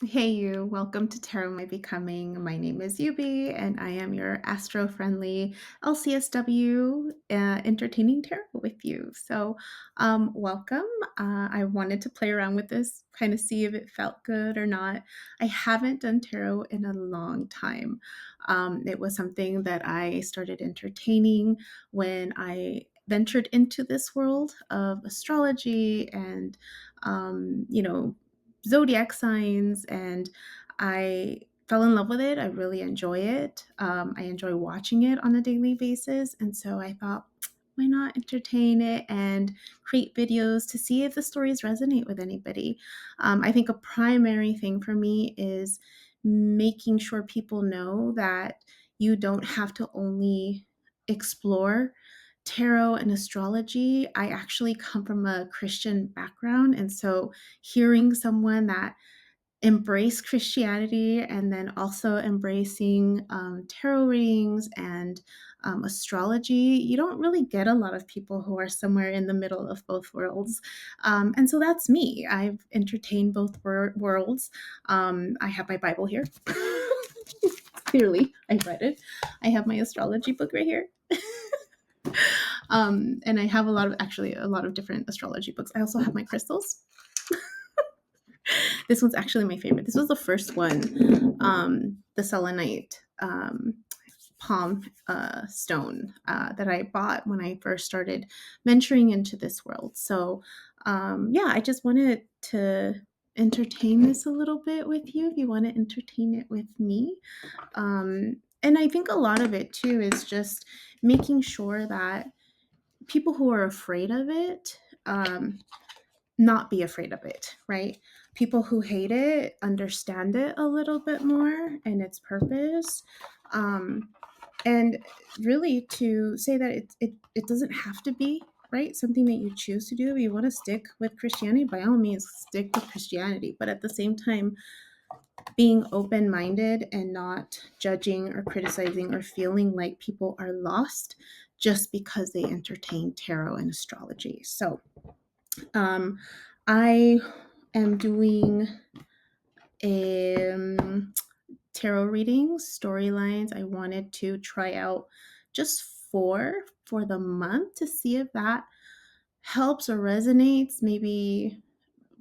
Hey, you. Welcome to Tarot My Becoming. My name is Yubi, and I am your astro friendly LCSW entertaining tarot with you. Welcome. I wanted to play around with this, kind of see if it felt good or not. I haven't done tarot in a long time. It was something that I started entertaining when I ventured into this world of astrology and, you know, zodiac signs, and I fell in love with it. I really enjoy it. I enjoy watching it on a daily basis, and so I thought, why not entertain it and create videos to see if the stories resonate with anybody. I think a primary thing for me is making sure people know that you don't have to only explore tarot and astrology. I actually come from a Christian background, and so hearing someone that embraced Christianity and then also embracing tarot readings and astrology, you don't really get a lot of people who are somewhere in the middle of both worlds. And so that's me. I've entertained both worlds. I have my Bible here. Clearly, I read it. I have my astrology book right here. And I have a lot of different astrology books. I also have my crystals. This one's actually my favorite. This was the first one, the selenite palm stone that I bought when I first started venturing into this world. Yeah, I just wanted to entertain this a little bit with you if you want to entertain it with me. And I think a lot of it too is just making sure that people who are afraid of it, not be afraid of it, right? People who hate it understand it a little bit more and its purpose. Um, and really to say that it doesn't have to be, right, something that you choose to do. If you want to stick with Christianity, by all means, stick with Christianity. But at the same time, being open minded and not judging or criticizing or feeling like people are lost just because they entertain tarot and astrology. Um, I am doing um, tarot readings, storylines. I wanted to try out just four for the month to see if that helps or resonates, maybe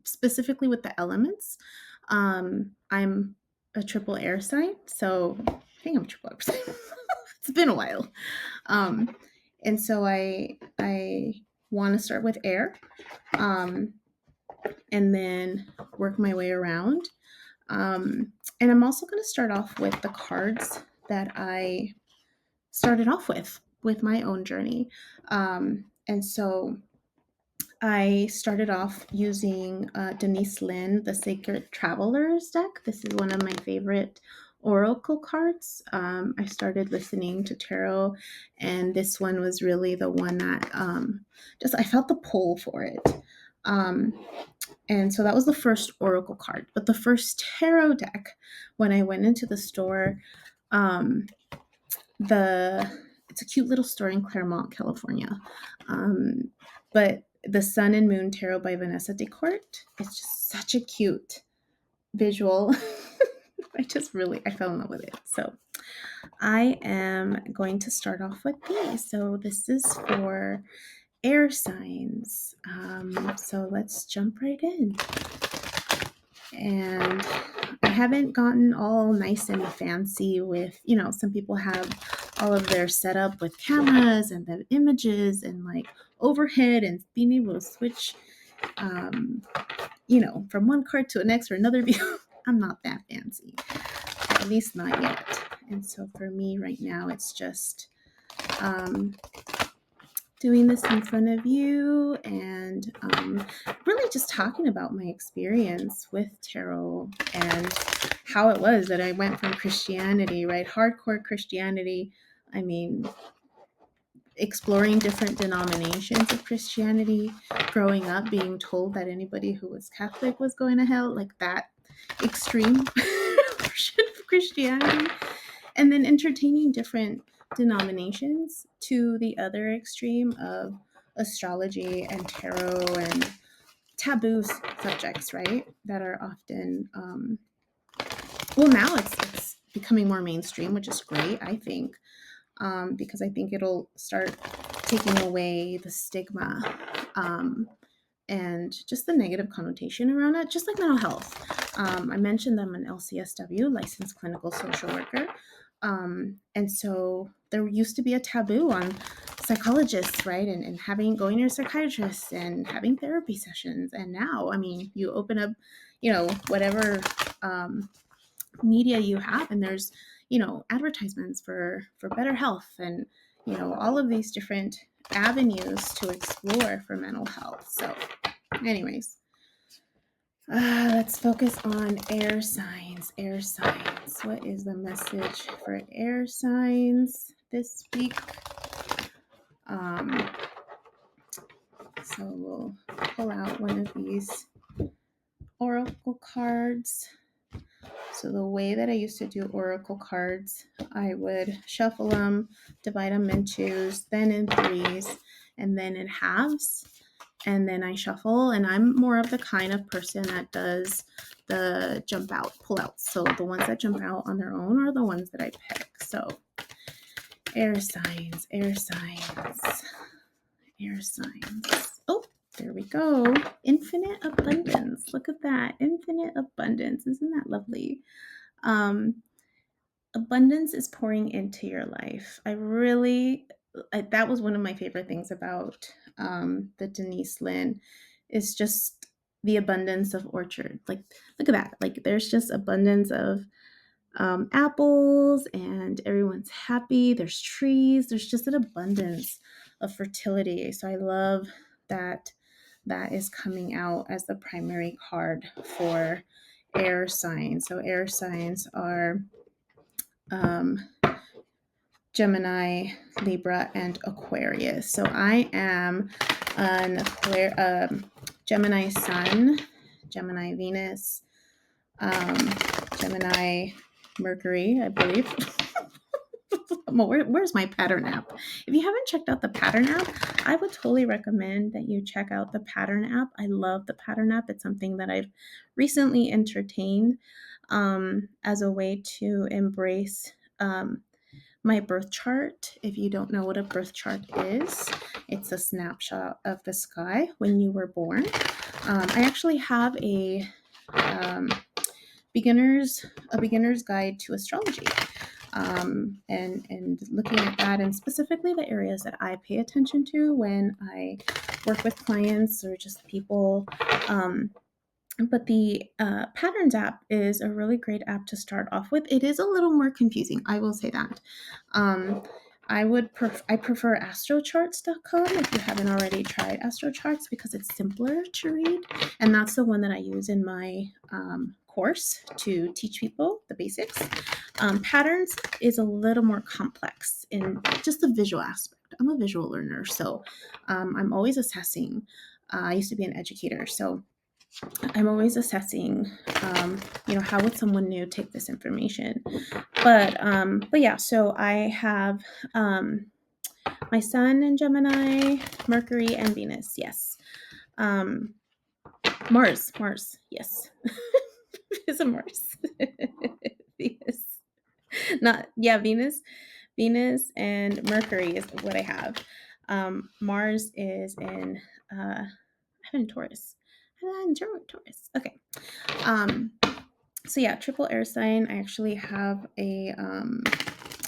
specifically with the elements. I'm a triple air sign, so I think I'm a triple air sign. It's been a while. Um, and so I want to start with air. Um, and then work my way around. And I'm also going to start off with the cards that I started off with my own journey. And so I started off using Denise Lynn, the Sacred Travelers deck. This is one of my favorite oracle cards. I started listening to tarot, and this one was really the one that just I felt the pull for it. Um, and so that was the first oracle card. But the first tarot deck, when I went into the store, um, the it's a cute little store in Claremont, California. But the Sun and Moon Tarot by Vanessa DeCourt. It's just such a cute visual. I fell in love with it. So I am going to start off with these. So this is for air signs. So let's jump right in. And I haven't gotten all nice and fancy with, some people have all of their setup with cameras and the images and like overhead and being able to switch, um, from one card to the next or another view. I'm not that fancy, at least not yet. And so for me right now, it's just doing this in front of you and really just talking about my experience with tarot and how it was that I went from Christianity, right? Hardcore Christianity. I mean, exploring different denominations of Christianity, growing up being told that anybody who was Catholic was going to hell, like that extreme version of Christianity, and then entertaining different denominations to the other extreme of astrology and tarot and taboo subjects, right? That are often well, now it's becoming more mainstream, which is great, I think, because I think it'll start taking away the stigma, and just the negative connotation around it, just like mental health. I mentioned I'm an LCSW, licensed clinical social worker. And so there used to be a taboo on psychologists, right? And going to a psychiatrist and having therapy sessions. And now, I mean, you open up, whatever media you have, and there's, advertisements for better health, and, all of these different avenues to explore for mental health. So anyways, let's focus on air signs. Air signs. What is the message for air signs this week? So we'll pull out one of these oracle cards. So the way that I used to do oracle cards, I would shuffle them, divide them in twos, then in threes, and then in halves. And then I shuffle, and I'm more of the kind of person that does the jump out, pull outs. So the ones that jump out on their own are the ones that I pick. So air signs, air signs, air signs. Oh, there we go. Infinite abundance. Look at that. Infinite abundance. Isn't that lovely? Abundance is pouring into your life. That was one of my favorite things about the Denise Lynn, is just the abundance of orchard. Like, look at that. Like, there's just abundance of apples, and everyone's happy. There's trees. There's just an abundance of fertility. So I love that is coming out as the primary card for air signs. So air signs are Gemini, Libra, and Aquarius. So I am an Gemini Sun, Gemini Venus, Gemini Mercury, I believe. Where's my pattern app? If you haven't checked out the pattern app, I would totally recommend that you check out the pattern app. I love the pattern app. It's something that I've recently entertained as a way to embrace my birth chart. If you don't know what a birth chart is, it's a snapshot of the sky when you were born. I actually have a beginner's guide to astrology. And looking at that, and specifically the areas that I pay attention to when I work with clients or just people. But the Patterns app is a really great app to start off with. It is a little more confusing, I will say that. I prefer astrocharts.com if you haven't already tried astrocharts, because it's simpler to read, and that's the one that I use in my course to teach people the basics. Patterns is a little more complex in just the visual aspect. I'm a visual learner, so I'm always assessing. I used to be an educator, so I'm always assessing, how would someone new take this information? But yeah, so I have my sun in Gemini, Mercury, and Venus. Yes. Mars, yes. It's a Mars. Venus. Venus and Mercury is what I have. Mars is in Taurus. Taurus. Okay. So yeah, triple air sign. I actually have a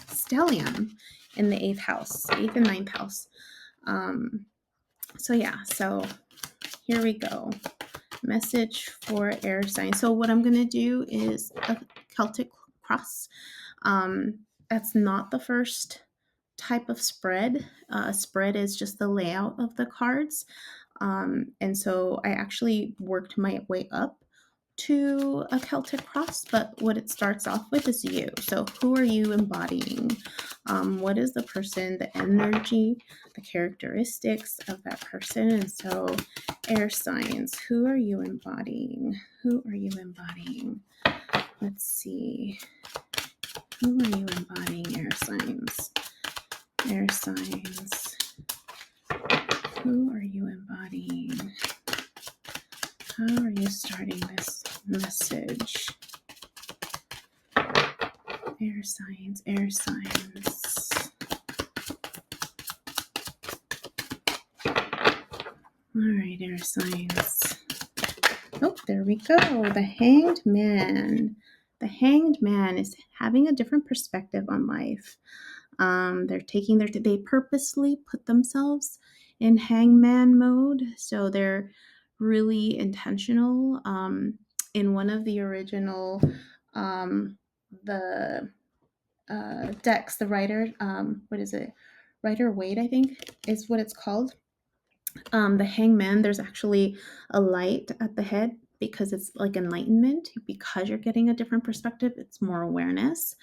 stellium in the 8th and 9th house. So yeah, so here we go. Message for air sign. So what I'm going to do is a Celtic cross. That's not the first type of spread. A spread is just the layout of the cards. And so I actually worked my way up to a Celtic cross, but what it starts off with is you. So who are you embodying? What is the person, the energy, the characteristics of that person? And so air signs, who are you embodying? Who are you embodying? Let's see. Who are you embodying, air signs? Air signs. Who are you embodying? How are you starting this message? Air signs, air signs. All right, air signs. Oh, there we go. The Hanged Man. The Hanged Man is having a different perspective on life. They purposely put themselves in hangman mode, so they're really intentional. In one of the original, the decks, the writer, what is it? Rider Waite, I think, is what it's called. The hangman, there's actually a light at the head because it's like enlightenment. Because you're getting a different perspective, it's more awareness.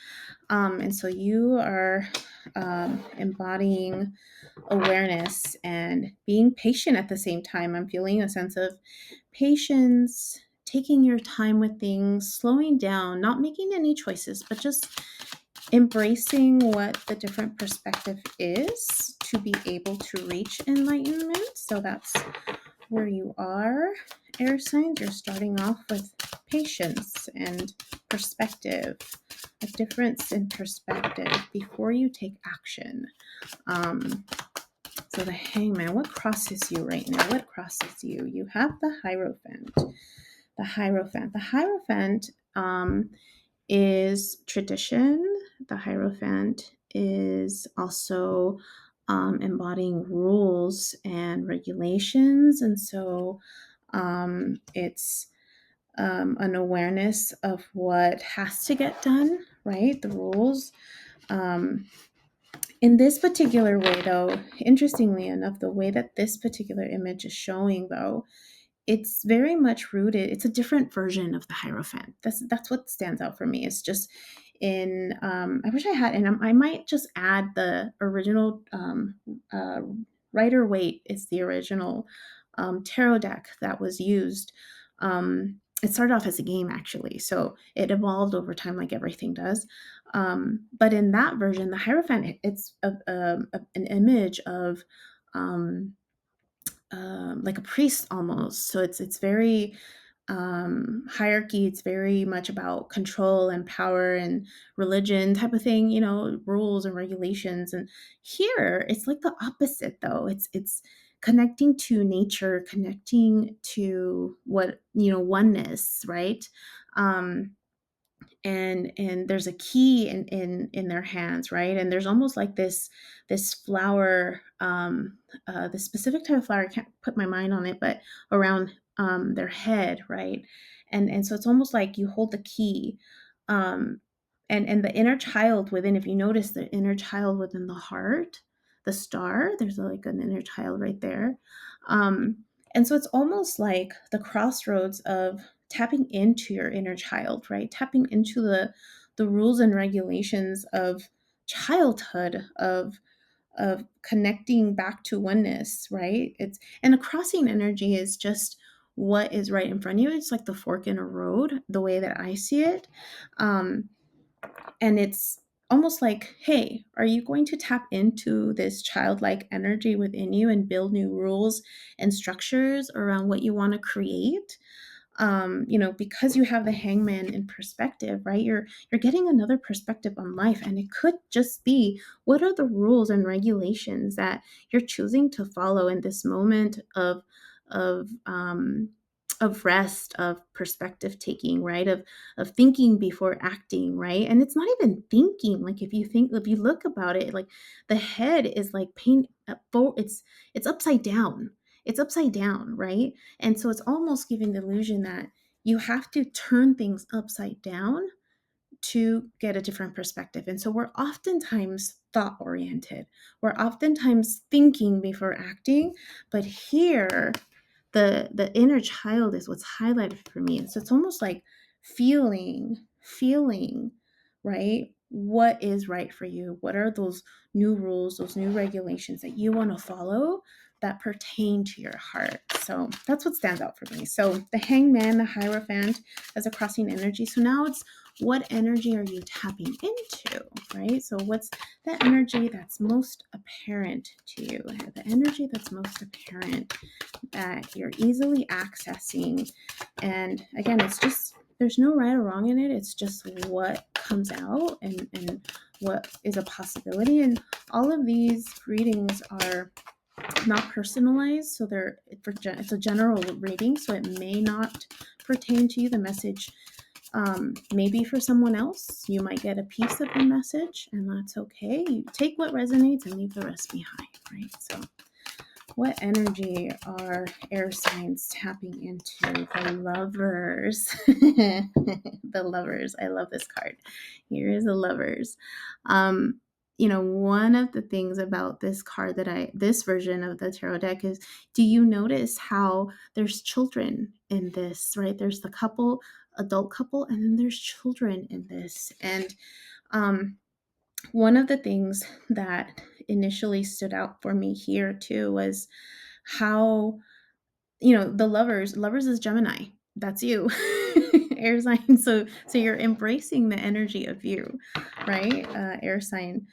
And so you are embodying awareness and being patient at the same time. I'm feeling a sense of patience, taking your time with things, slowing down, not making any choices, but just embracing what the different perspective is to be able to reach enlightenment. So that's where you are, air signs. You're starting off with patience and perspective, a difference in perspective before you take action. So the hangman, what crosses you right now? What crosses you? You have the Hierophant. The Hierophant. The Hierophant is tradition. The Hierophant is also embodying rules and regulations. And so it's an awareness of what has to get done, right? The rules. In this particular way, though, interestingly enough, the way that this particular image is showing, though, it's very much rooted. It's a different version of the Hierophant. That's what stands out for me. It's just in. I wish I had, and I might just add the original. Rider Waite is the original tarot deck that was used. It started off as a game, actually, so it evolved over time, like everything does. But in that version, the Hierophant, it's an image of like a priest almost. So it's very hierarchy. It's very much about control and power and religion type of thing, rules and regulations. And here it's like the opposite, though. It's connecting to nature, connecting to what, oneness, right? And there's a key in their hands, right? And there's almost like this flower, this specific type of flower. I can't put my mind on it, but around their head, right? And so it's almost like you hold the key, um, and the inner child within. If you notice the inner child within the heart, the star, there's like an inner child right there. um, and so it's almost like the crossroads of tapping into your inner child, right? Tapping into the rules and regulations of childhood, of connecting back to oneness, right? And a crossing energy is just what is right in front of you. It's like the fork in a road, the way that I see it. And it's almost like, hey, are you going to tap into this childlike energy within you and build new rules and structures around what you want to create? Because you have the hangman in perspective, right? You're getting another perspective on life, and it could just be, what are the rules and regulations that you're choosing to follow in this moment of um, of rest, of perspective taking, right? Of thinking before acting, right? And it's not even thinking. Like if you look about it, like the head is like it's upside down. It's upside down, right? And so it's almost giving the illusion that you have to turn things upside down to get a different perspective. And so we're oftentimes thought oriented. We're oftentimes thinking before acting, but here the inner child is what's highlighted for me. And so it's almost like feeling, right? What is right for you? What are those new rules, those new regulations that you want to follow that pertain to your heart? So that's what stands out for me. So the hangman, the Hierophant, as a crossing energy. So now it's, what energy are you tapping into, right? So what's the energy that's most apparent to you? The energy that's most apparent that you're easily accessing. And again, it's just there's no right or wrong in it. It's just what comes out and what is a possibility. And all of these readings are not personalized, so it's a general reading, so it may not pertain to you. The message maybe for someone else, you might get a piece of the message, and that's okay. You take what resonates and leave the rest behind, right? So what energy are air signs tapping into? The lovers. The lovers. I love this card. Here is the lovers. One of the things about this card this version of the tarot deck is, do you notice how there's children in this, right? There's the couple, adult couple, and then there's children in this. And one of the things that initially stood out for me here too was how, the lovers is Gemini. That's you. Air sign. So you're embracing the energy of you, right? Air sign.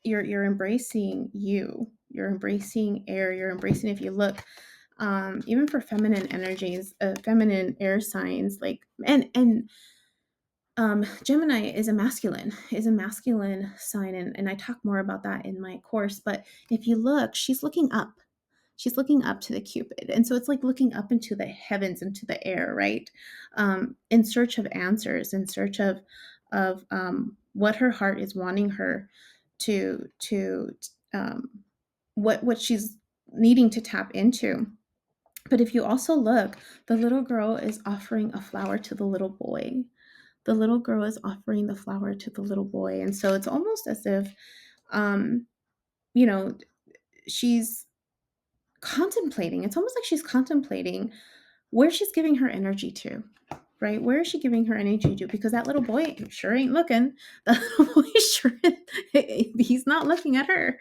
You're embracing you. You're embracing air. You're embracing, if you look, even for feminine energies, feminine air signs, like and Gemini is a masculine sign, and I talk more about that in my course. But if you look, she's looking up to the Cupid, and so it's like looking up into the heavens, into the air, right? In search of answers, in search of what her heart is wanting her to what she's needing to tap into. But if you also look, the little girl is offering a flower to the little boy. The little girl is offering the flower to the little boy. And so it's almost as if, um, you know, she's contemplating. It's almost like she's contemplating where she's giving her energy to, right? Where is she giving her energy to? Because that little boy sure ain't looking. That little boy sure, he's not looking at her.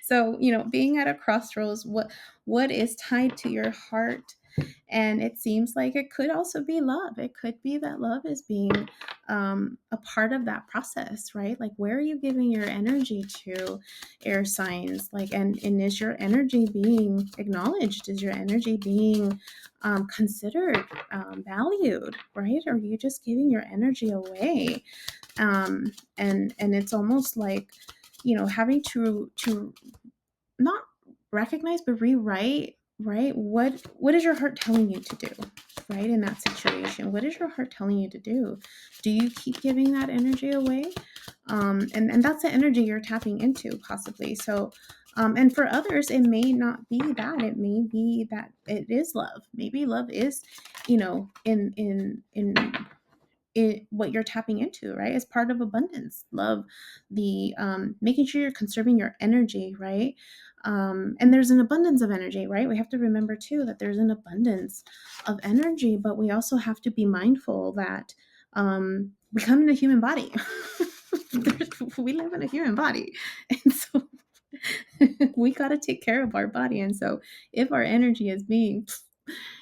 So, being at a crossroads, what is tied to your heart? And it seems like it could also be love. It could be that love is being a part of that process, right? Like, where are you giving your energy to, air signs? Like, and is your energy being acknowledged? Is your energy being considered, valued, right? Or are you just giving your energy away? And it's almost like, having to not recognize but rewrite, right? What is your heart telling you to do, right? In that situation, what is your heart telling you to do? Do you keep giving that energy away? And that's the energy you're tapping into, possibly. So and for others, it may not be that. It may be that it is love. Maybe love is, in what you're tapping into, right? As part of abundance, love, the making sure you're conserving your energy, right? And there's an abundance of energy, right? We have to remember too that there's an abundance of energy, but we also have to be mindful that we come in a human body. We live in a human body, and so we got to take care of our body. And so if our energy is being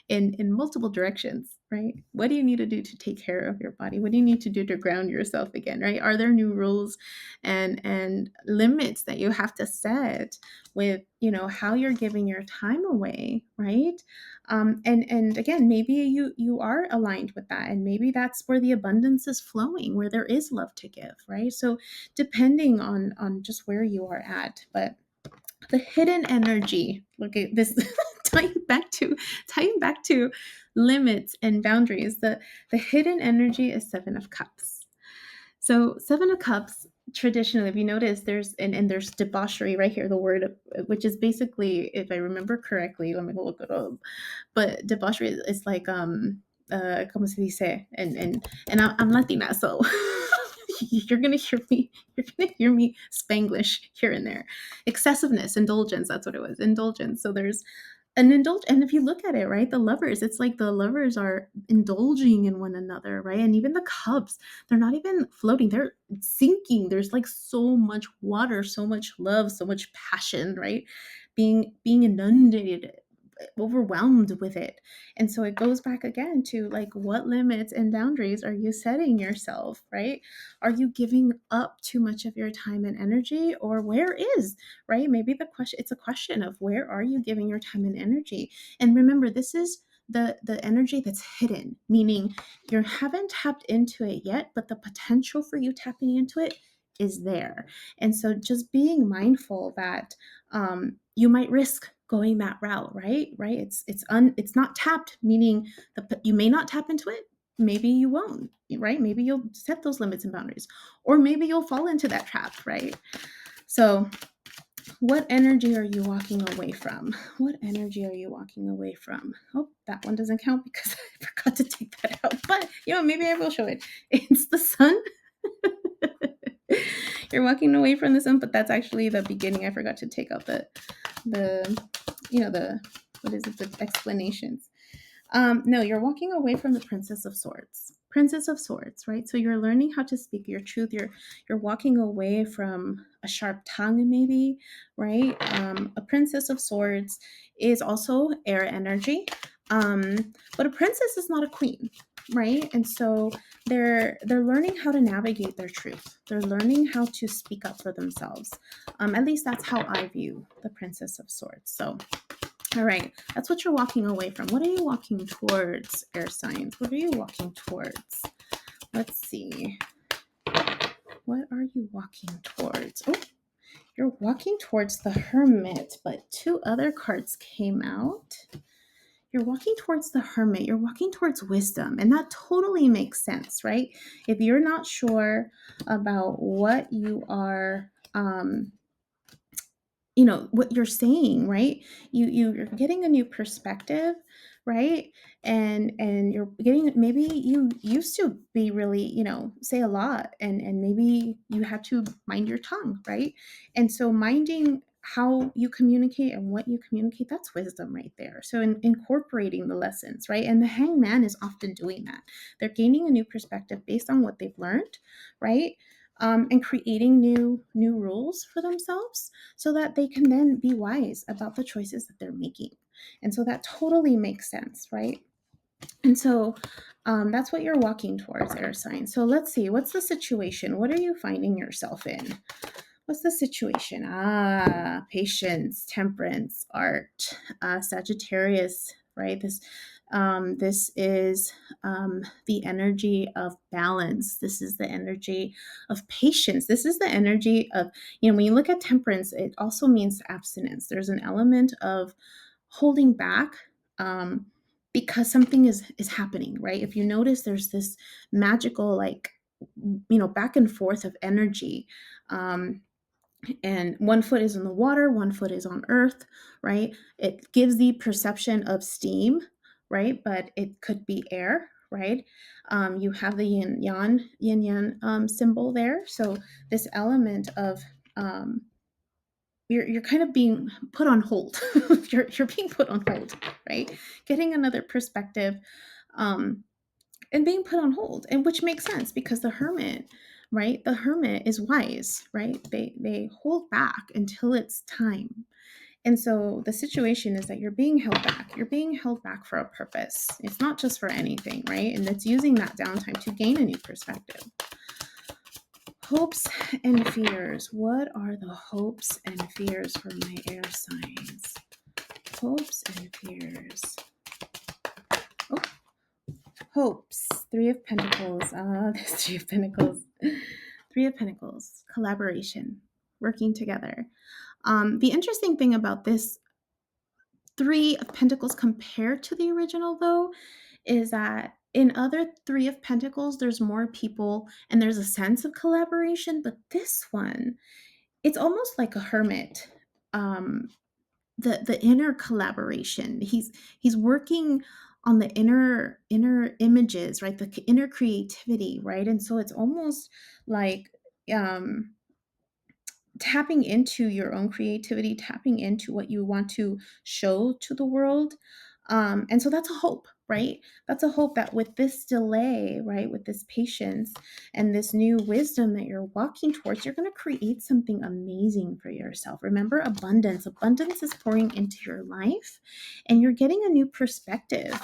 in multiple directions, right? What do you need to do to take care of your body? What do you need to do to ground yourself again, right? Are there new rules and limits that you have to set with, how you're giving your time away, right? And again, maybe you are aligned with that, and maybe that's where the abundance is flowing, where there is love to give, right? So depending on just where you are at. But the hidden energy, look at this, tying back to limits and boundaries. The hidden energy is Seven of Cups. So Seven of Cups, traditionally, if you notice, there's debauchery right here, the word, which is basically, if I remember correctly, let me go look it up, but debauchery is like como se dice, and I'm Latina, so you're gonna hear me Spanglish here and there. Excessiveness, indulgence, that's what it was, indulgence. So there's and if you look at it, right, the lovers, it's like the lovers are indulging in one another, right? And even the cups, they're not even floating, they're sinking. There's like so much water, so much love, so much passion, right? Being inundated, overwhelmed with it. And so it goes back again to, like, what limits and boundaries are you setting yourself, right? Are you giving up too much of your time and energy, or where is, right? Maybe it's a question of, where are you giving your time and energy? And remember, this is the energy that's hidden, meaning you haven't tapped into it yet, but the potential for you tapping into it is there. And so just being mindful that you might risk going that route, right? It's not tapped, meaning you may not tap into it. Maybe you won't, right? Maybe you'll set those limits and boundaries, or maybe you'll fall into that trap, right? So what energy are you walking away from? What energy are you walking away from? Oh, that one doesn't count because I forgot to take that out. But, maybe I will show it. It's the sun. You're walking away from the sun, but that's actually the beginning. I forgot to take out the what is it? The explanations. No, you're walking away from the Princess of Swords. Princess of Swords, right? So you're learning how to speak your truth. You're walking away from a sharp tongue, maybe, right? A Princess of Swords is also air energy, but a princess is not a queen, right? And so they're learning how to navigate their truth. They're learning how to speak up for themselves. At least that's how I view the Princess of Swords. So. All right, that's what you're walking away from. What are you walking towards, air signs? What are you walking towards? Let's see. What are you walking towards? Oh, you're walking towards the Hermit, but two other cards came out. You're walking towards the Hermit. You're walking towards wisdom, and that totally makes sense, right? If you're not sure about what you are what you're saying, right? You're getting a new perspective, right? And you're getting, maybe you used to be really, say a lot, and maybe you had to mind your tongue, right? And so minding how you communicate and what you communicate, that's wisdom right there. So incorporating the lessons, right? And the hangman is often doing that. They're gaining a new perspective based on what they've learned, right? And creating new rules for themselves so that they can then be wise about the choices that they're making. And so that totally makes sense, right? And so that's what you're walking towards, air sign. So let's see, what's the situation? What are you finding yourself in? What's the situation? Patience, temperance, art, Sagittarius, right? This is the energy of balance. This is the energy of patience. This is the energy of, when you look at temperance, it also means abstinence. There's an element of holding back because something is happening, right? If you notice, there's this magical, back and forth of energy. And one foot is in the water, one foot is on earth, right? It gives the perception of steam, right? But it could be air, right? You have the yin yang symbol there. So this element of you're kind of being put on hold. you're being put on hold, right? Getting another perspective, and being put on hold, and which makes sense because the hermit, right? The hermit is wise, right? They hold back until it's time. And so the situation is that you're being held back. You're being held back for a purpose. It's not just for anything, right? And it's using that downtime to gain a new perspective. Hopes and fears. What are the hopes and fears for my air signs? Hopes and fears. Oh, hopes. Three of Pentacles. There's Three of Pentacles. Three of Pentacles. Collaboration. Working together. The interesting thing about this Three of Pentacles compared to the original, though, is that in other Three of Pentacles, there's more people and there's a sense of collaboration. But this one, it's almost like a hermit. The inner collaboration. He's working on the inner images, right? The inner creativity, right? And so it's almost like tapping into your own creativity, tapping into what you want to show to the world. And so that's a hope, right? That's a hope that with this delay, right, with this patience and this new wisdom that you're walking towards, you're going to create something amazing for yourself. Remember, abundance. Abundance is pouring into your life, and you're getting a new perspective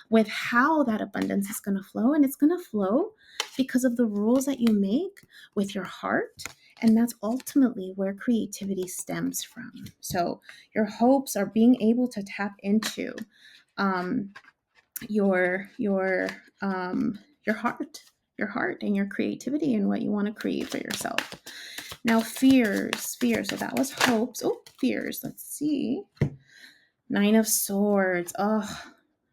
with how that abundance is going to flow. And it's going to flow because of the rules that you make with your heart. And that's ultimately where creativity stems from. So your hopes are being able to tap into your your your heart and your creativity and what you want to create for yourself. Now fears, so that was hopes. Oh, fears, let's see. Nine of Swords. Oh,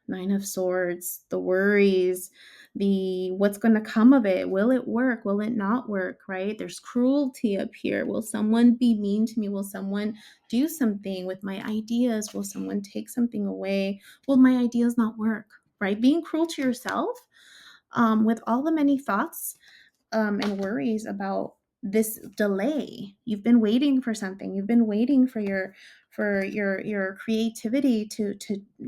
Nine of Swords. The worries, the what's going to come of it. Will it work? Will it not work? Right? There's cruelty up here. Will someone be mean to me? Will someone do something with my ideas? Will someone take something away? Will my ideas not work? Right? Being cruel to yourself, with all the many thoughts and worries about this delay. You've been waiting for something. You've been waiting for your creativity to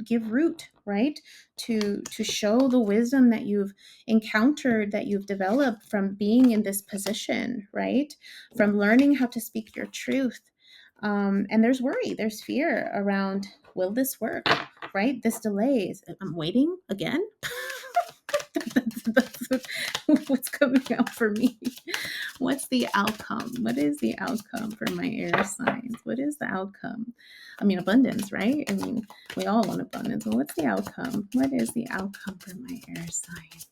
give root, right? To show the wisdom that you've encountered, that you've developed from being in this position, right? From learning how to speak your truth. And there's worry, there's fear around, will this work? Right? This delays. I'm waiting again. That's what's coming out for me. What's the outcome? What is the outcome for my air signs? What is the outcome? I mean, abundance, right? I mean, we all want abundance. But what's the outcome? What is the outcome for my air signs?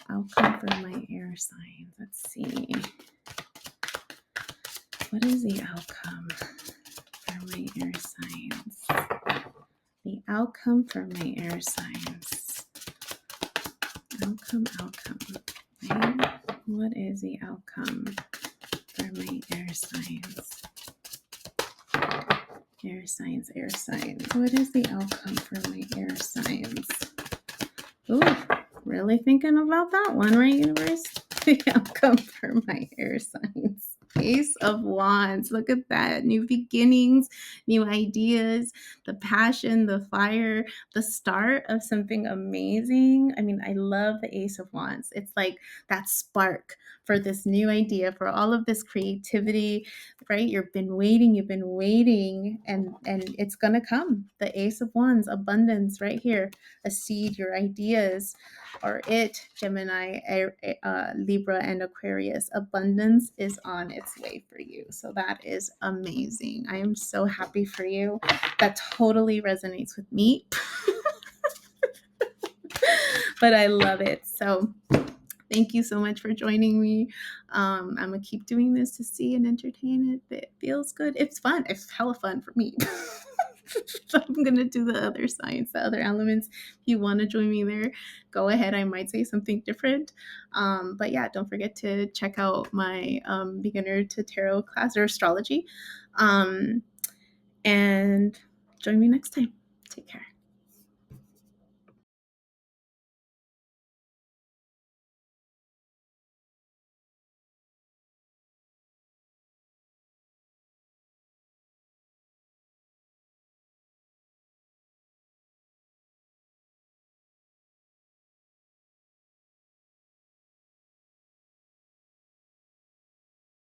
Outcome for my air signs. Let's see. What is the outcome for my air signs? The outcome for my air signs. Outcome. Right? What is the outcome for my air signs? Air signs. What is the outcome for my air signs? Ooh, really thinking about that one, right, universe? The outcome for my air signs. Ace of Wands. Look at that. New beginnings, new ideas, the passion, the fire, the start of something amazing. I mean, I love the Ace of Wands. It's like that spark for this new idea, for all of this creativity, right? You've been waiting, and it's gonna come. The Ace of Wands, abundance right here. A seed, your ideas, or it, Gemini, Libra, and Aquarius. Abundance is on its way for you. So that is amazing. I am so happy for you. That totally resonates with me. But I love it. So thank you so much for joining me. I'm going to keep doing this to see and entertain it. It feels good. It's fun. It's hella fun for me. So I'm going to do the other signs, the other elements. If you want to join me there, go ahead. I might say something different. But yeah, don't forget to check out my beginner to tarot class or astrology. And join me next time. Take care.